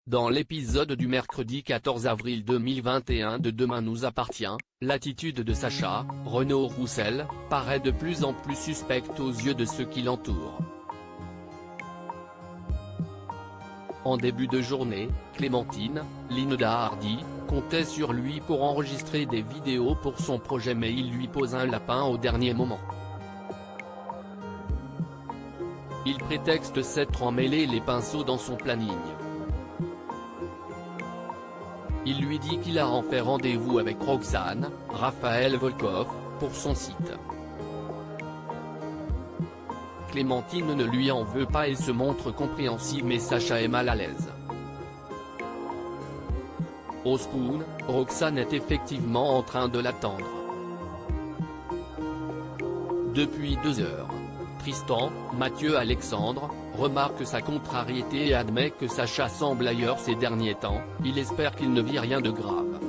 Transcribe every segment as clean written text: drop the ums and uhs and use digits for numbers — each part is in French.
Dans l'épisode du mercredi 14 avril 2021 de Demain nous appartient, l'attitude de Sacha, Renaud Roussel, paraît de plus en plus suspecte aux yeux de ceux qui l'entourent. En début de journée, Clémentine, Linda Hardy, comptait sur lui pour enregistrer des vidéos pour son projet mais il lui pose un lapin au dernier moment. Il prétexte s'être emmêlé les pinceaux dans son planning. Il lui dit qu'il a fait rendez-vous avec Roxane, Raphaël Volkov, pour son site. Clémentine ne lui en veut pas et se montre compréhensive mais Sacha est mal à l'aise. Au Spoon, Roxane est effectivement en train de l'attendre. Depuis 2 heures. Tristan, Mathieu Alexandre, remarque sa contrariété et admet que Sacha semble ailleurs ces derniers temps, il espère qu'il ne vit rien de grave.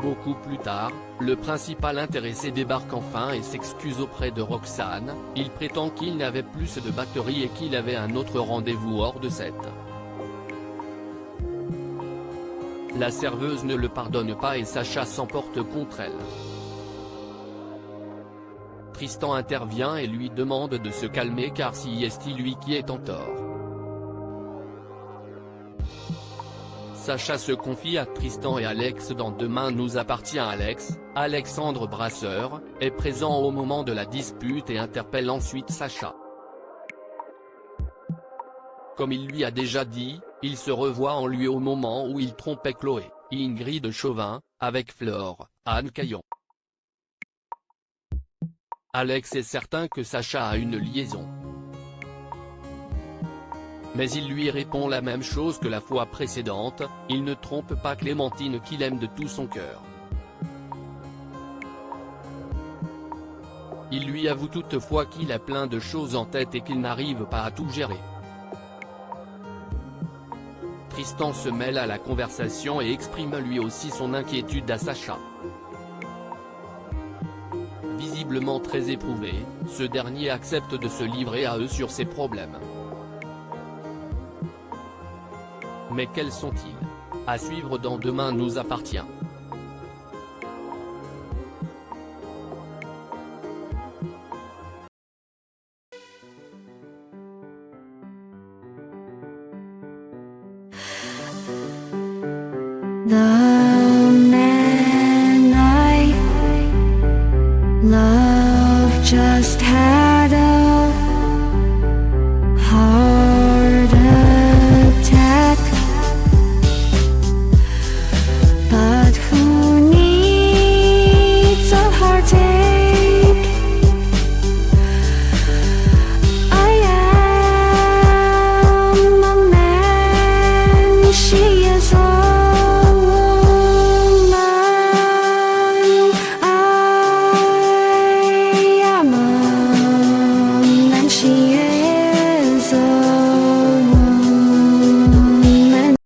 Beaucoup plus tard, le principal intéressé débarque enfin et s'excuse auprès de Roxane, il prétend qu'il n'avait plus de batterie et qu'il avait un autre rendez-vous hors de set. La serveuse ne le pardonne pas et Sacha s'emporte contre elle. Tristan intervient et lui demande de se calmer car si c'est lui qui est en tort. Sacha se confie à Tristan et Alex dans Demain nous appartient. Alexandre Brasseur, est présent au moment de la dispute et interpelle ensuite Sacha. Comme il lui a déjà dit, il se revoit en lui au moment où il trompait Chloé, Ingrid Chauvin, avec Flore, Anne Caillon. Alex est certain que Sacha a une liaison. Mais il lui répond la même chose que la fois précédente, il ne trompe pas Clémentine qu'il aime de tout son cœur. Il lui avoue toutefois qu'il a plein de choses en tête et qu'il n'arrive pas à tout gérer. Tristan se mêle à la conversation et exprime lui aussi son inquiétude à Sacha. Visiblement très éprouvé, ce dernier accepte de se livrer à eux sur ses problèmes. Mais quels sont-ils? À suivre dans Demain nous appartient. The man I love just had